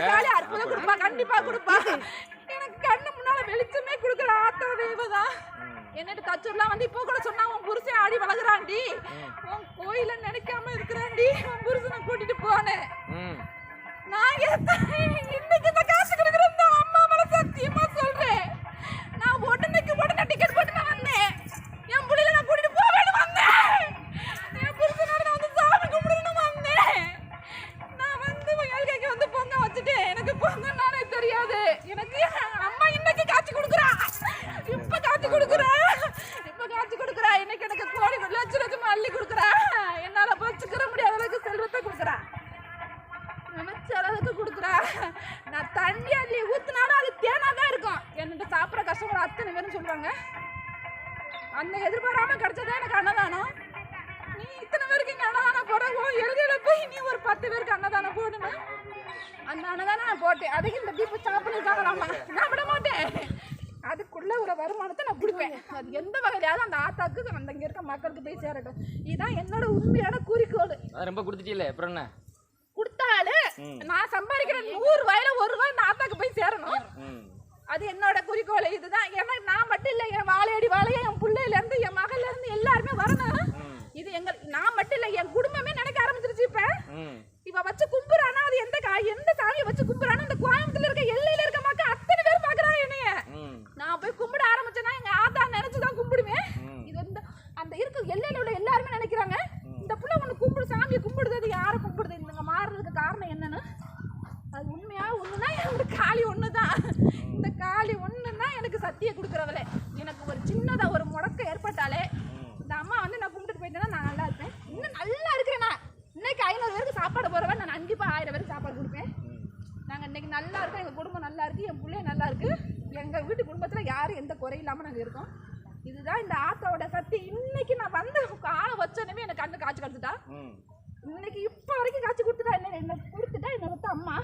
காளி அற்புதம் கொடுப்பா, கண்டிப்பா கொடுப்பா. எனக்கு கண்ணு முன்னால வெளிச்சமே கொடுக்கல ஆத்தா தெய்வதான். என்னட்டு தச்சூர்லாம் வந்து இப்போ கூட சொன்னா உன் புருஷன் ஆடி வளர்க்குறான்டி, உன் கோயில நினைக்காம இருக்கிறான்டி, உன் புருஷனை கூட்டிட்டு போனேன். நான் இன்னைக்கு இந்த காசு கொடுக்குறேன் அம்மா மேல சத்தியமா சொல்றேன். நான் உடனே டிக்கெட் போட்டு நான் வந்தேன். என் புள்ளையில நான் கூட்டிட்டு போவேன்னு வந்தேன். என் புருஷனோட நான் வந்து சாமி கும்பிடணும்னு வந்தேன். நான் வந்து எல்கைக்கு வந்து பொங்க வச்சுட்டு எனக்கு பொங்கனாலே தெரியாது. எனக்கு அம்மா இன்னைக்கு காட்சி கொடுக்குறா, இப்ப காட்சி கொடுக்குறா, இன்னைக்கு எனக்கு கோடி லட்சம் அள்ளி கொடுக்குறா. என்னால வச்சுக்கிற முடியாத அளவுக்கு செல்வத்தை கொடுக்குறா, நினைச்ச அளவுக்கு கொடுக்குறா. நான் தண்ணி அள்ளி ஊத்துனாலும் அது தேனாதான் இருக்கும். என்னட்டு சாப்பிட்ற கஷ்டங்கள் அத்தனை பேரும் சொல்லுவாங்க. அந்த எதிர்பாராம கிடைச்சதே எனக்கு அன்னதானம். நீ இத்தனை பேருக்கு இங்க அன்னதானம் போடுவோம், எழுதியில போய் நீ ஒரு 10 பேருக்கு அன்னதானம் போடணும். அந்த அன்னதானம் நான் போட்டேன். அதுக்கு இந்த பீப்பு சாப்பிடலாமா? நான் விட மாட்டேன். அதுக்குள்ள ஒரு வருமானத்தை நான் கொடுப்பேன். அது எந்த வகையிலாவது அந்த ஆத்தாக்கு அந்த இங்க இருக்க மக்களுக்கு போய் சேரட்டும். இதுதான் என்னோட உண்மையான குறிக்கோள். ரொம்ப கொடுத்துட்டீங்களே, அப்புறம் என்ன கொடுத்தாலும் நான் சம்பாதிக்கிற 100 ரூபாயில 1 ரூபாய் இந்த ஆத்தாக்கு போய் சேரணும். அது என்னோட குறிக்கோள். இதுதான். ஏன்னா நான் மட்டும் இல்லை, என் வாழையடி வாழைய என் பிள்ளையில இருந்து என் மகள்ல இருந்து எல்லாருமே வரணும். இது நான் மட்டும் இல்லை, என் குடும்பமே நினைக்க ஆரம்பிச்சிருச்சு. இப்ப வச்சு கும்புறானா அது எந்த சாமியை வச்சு கும்புறானா இந்த கோயம்புத்தூர்ல இருக்க எல்லையில இருக்க மக்கள் அத்தனை பேர் பாக்குறாங்க என்னைய. நான் போய் கும்பிட ஆரம்பிச்சேன்னா எங்க ஆத்தா நினைச்சுதான் கும்பிடுவேன். இது அந்த இருக்க எல்லையில உள்ள எல்லாருமே நினைக்கிறாங்க இந்த புள்ள ஒண்ணு கும்பிடு, சாமியை கும்பிடுது. அது யாரை கும்பிடுது? இவங்க மாறுறதுக்கு காரணம் என்னன்னு அது உண்மையா ஒண்ணுதான். இந்த காளி ஒண்ணுதான். இந்த காளி ஒண்ணுதான் எனக்கு சத்திய கொடுக்குறவளே. எனக்கு ஒரு சின்னதா ஒரு முடக்கம் ஏற்பட்டாலே இந்த அம்மா வந்து நான் கும்பிட்டு போயிட்டேன்னா நான் நல்லா இருப்பேன். இன்னும் நல்லா இருக்கிறேன்னா இன்னைக்கு 500 பேருக்கு சாப்பாடு போறவன் நான் கண்டிப்பா 1000 பேருக்கு சாப்பாடு கொடுப்பேன். நாங்க இன்னைக்கு நல்லா இருக்கோம், எங்க குடும்பம் நல்லா இருக்கு, என் பிள்ளை நல்லா இருக்கு, எங்க வீட்டு குடும்பத்துல யாரும் எந்த குறை இல்லாம நாங்க இருக்கோம். இதுதான் இந்த ஆத்தாவோட சக்தி. இன்னைக்கு நான் வந்து ஆளை வச்சோன்னே எனக்கு கண்ணு காய்ச்சி கடுத்துட்டா. இன்னைக்கு இப்ப வரைக்கும் காய்ச்சி கொடுத்துட்டா. என்ன கொடுத்துட்டா என்னோட அம்மா.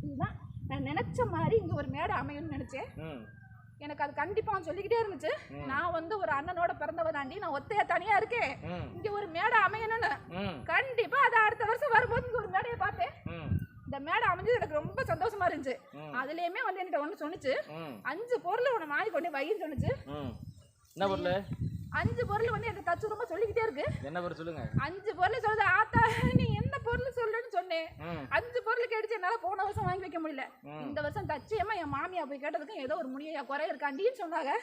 இதுதான் நான் நினைச்ச மாதிரி இங்க ஒரு மேடை அமையும்னு நினைச்சேன். எனக்கு அது கண்டிப்பா சொல்லிக்கிட்டே இருந்துச்சு. நான் வந்து ஒரு அண்ணனோட பிறந்தவதாண்டி, நான் ஒத்தையா தனியா இருக்கேன், இங்க ஒரு மேடை அமையணும்னு. கண்டிப்பா அது அடுத்த வருஷம் வரும்போது இங்க ஒரு மேடையை பார்த்தேன். இந்த மேடை அமைஞ்சது எனக்கு ரொம்ப சந்தோஷமா இருந்துச்சு. அதுலயுமே வந்து என்கிட்ட ஒண்ணு சொன்னுச்சு, 5 பொருள் உன்னை வாங்கி கொண்டு வைன்னு சொன்னுச்சு. என்ன பொருள்? 5 பொருள் வந்து எனக்கு தச்சு ரொம்ப சொல்லிக்கிட்டே இருக்கு. என்ன பொருள் சொல்லுங்க? 5 பொருள் சொல்லுது. ஆத்தா நீ என்ன பொருள் சொல்லுன்னு சொன்னேன். 5 பொருள் கேட்டுச்சு. என்னால போன வருஷம் வாங்கி வைக்க முடியல. இந்த வருஷம் தச்சியமா என் மாமியா போய் கேட்டதுக்கு ஏதோ ஒரு முடிய குறை இருக்காண்டின்னு சொன்னாங்க.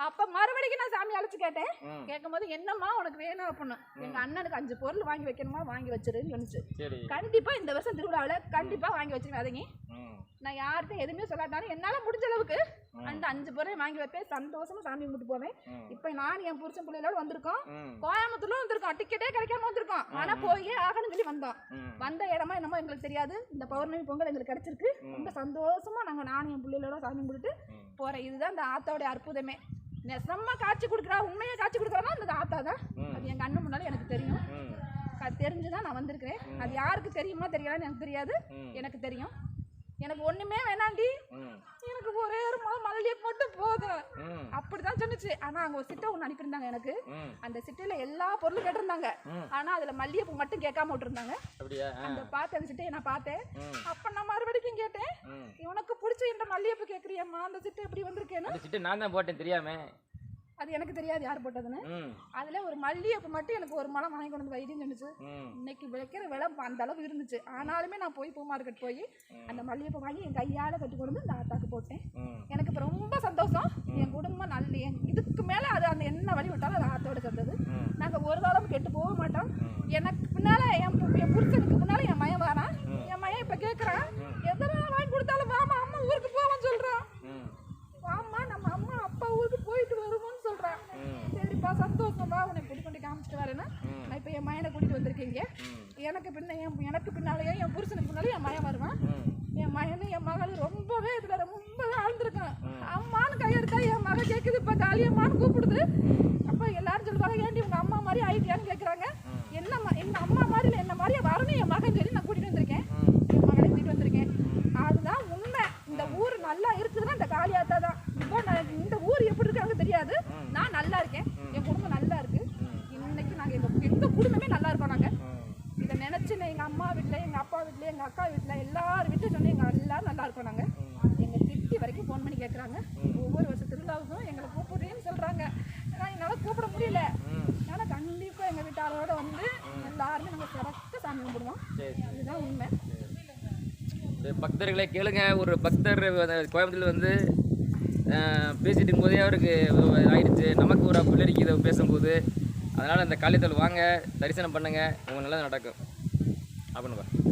அப்ப மறுபடியும் நான் சாமி அழைச்சு கேட்டேன். கேட்கும் போது என்னம்மா உனக்கு வேணும் அப்படின்னு. எங்க அண்ணனுக்கு 5 பொருள் வாங்கி வைக்கணுமா, வாங்கி வச்சிருன்னு சொன்னிச்சு. கண்டிப்பா இந்த வருஷம் திருவிழாவில கண்டிப்பா வாங்கி வச்சிருக்காதீங்க. நான் யார்கிட்ட எதுவுமே சொல்லாட்டாலும் என்னால முடிஞ்ச அளவுக்கு அந்த 5 பொருளை வாங்கி வைப்பேன். சந்தோஷமா சாமி கும்பிட்டு போவேன். இப்ப நான் என் புருஷன் பிள்ளைகளோட வந்திருக்கோம். கோயம்புத்தூர்ல வந்திருக்கோம். டிக்கெட்டே கிடைக்காம வந்திருக்கோம். ஆனா போயே ஆகணும்னு சொல்லி வந்தோம். வந்த இடமா என்னமோ எங்களுக்கு தெரியாது. இந்த பௌர்ணமி பொங்கல் எங்களுக்கு கிடைச்சிருக்கு. ரொம்ப சந்தோஷமா நானும் என் பிள்ளைகளோட சாமி கும்பிட்டு போறேன். இதுதான் இந்த ஆத்தாவோட அற்புதமே. நெசமா காட்சி கொடுக்குறா, உண்மையா காட்சி கொடுக்குறான்னா அந்த ஆத்தா தான். அது என் கண்ணு முன்னால எனக்கு தெரியும். தெரிஞ்சுதான் நான் வந்திருக்கிறேன். அது யாருக்கு தெரியுமா தெரியலான்னு எனக்கு தெரியாது. எனக்கு தெரியும். எனக்கு ஒண்ணுமே வேணாண்டி, எனக்கு ஒரே ஒரு மல்லிகை மட்டும் போதும் அப்படிதான் சொன்னிச்சு. ஆனா அங்க ஒரு சிட்டை ஒண்ணு அனுப்பியிருந்தாங்க எனக்கு. அந்த சிட்டையில எல்லா பொருளும் கேட்டிருந்தாங்க. ஆனா அதுல மல்லிகைப்பூ மட்டும் கேட்காம விட்டுருந்தாங்க. அந்த பார்த்தேன், அந்த சிட்டையை நான் பார்த்தேன். அப்ப நான் மறுபடியும் கேட்டேன், உனக்கு பிடிச்ச இந்த மல்லிகைப்பூ கேட்கறியம்மா, அந்த சிட்டை எப்படி வந்திருக்கேன்னு. நான் தான் போட்டேன் தெரியாம. அது எனக்கு தெரியாது யார் போட்டதுன்னு. அதுல ஒரு மல்லிகைப்பூ மட்டும் எனக்கு ஒரு மலம் வாங்கி கொண்டு வந்து வைத்தியம் சொன்னிச்சு. இன்னைக்கு விளைக்கிற விலை அந்த அளவு இருந்துச்சு. ஆனாலுமே நான் போய் பூ மார்க்கெட் போய் அந்த மல்லிகைப்பூ வாங்கி என் கையால கட்டி கொண்டு வந்து இந்த ஆத்தாக்கு போட்டேன். எனக்கு இப்போ ரொம்ப சந்தோஷம். என் குடும்பம் நல்ல இதுக்கு மேல அது அந்த என்ன வழி விட்டாலும் அது ஆத்தோட சேர்ந்தது. நாங்க ஒரு காலம் கெட்டு போக மாட்டோம். எனக்கு பின்னால என் புருஷனுக்கு முன்னால என் மயம் வரான். என் மயம் இப்ப கேட்கறான், எதனால வாங்கி கொடுத்தாலும் வாமா அம்மா ஊருக்கு போவோம்னு சொல்றான். வாமா நம்ம அம்மா அப்பா ஊருக்கு போயிட்டு வருவோம்னு சொல்றான். சரிப்பா சந்தோஷமா உன்னை கொண்டு காமிச்சிட்டு வரேன்னா நான் இப்ப என் மயனை கூட்டிட்டு வந்திருக்கீங்க. எனக்கு பின்னாலேயும் என் புருஷனுக்கு பின்னாலே என் மயம் வருவான். என் மயனும் என் மகளும் ரொம்பவே இதுல ரொம்பவே ஆழ்ந்திருக்கான். அம்மான்னு கையெடுத்தா என் மகன் கேக்குது, இப்ப காளியம்மான்னு கூப்பிடுது. அப்ப எல்லாரும் சொல்லுவாங்க, ஏன்டி உங்க அம்மா மாதிரி ஆயிட்டியான்னு கேக்குறாங்க. என்ன அம்மா மாதிரி இல்லை, என்ன மாதிரியே வரணும் என் மகன் சொல்லி நான் கூட்டிட்டு வந்திருக்கேன். என் மகனை கூட்டிட்டு வந்திருக்கேன். அதுதான் உண்மை. இந்த ஊர் நல்லா இருக்குதுன்னா இந்த காளியாத்தா தான். இப்போ இந்த ஊர் எப்படி இருக்காங்க தெரியாது. நான் நல்லா இருக்கேன், என் குடும்பம் நல்லா இருக்கு. இன்னைக்கு நாங்க எங்க குடும்பமே நல்லா இருக்கோம். நாங்க இதை நினைச்சு எங்க அம்மா வீட்டுல, எங்க அப்பா வீட்டுல, எங்க அக்கா வீட்டுல எல்லாரும் வீட்டுல கும்பிடுவோம். சரி இதுதான் உண்மை. சரி, பக்தர்களை கேளுங்க. ஒரு பக்தர் கோயம்புத்தூர்ல வந்து பேசிட்டு இருக்கும்போதே அவருக்கு ஆயிடுச்சு. நமக்கு ஒரு பிள்ளைக்கு இதை பேசும்போது அதனால் அந்த காளியத்தல் வாங்க, தரிசனம் பண்ணுங்க, உங்களுக்கு நல்லது நடக்கும் அப்படின்னு.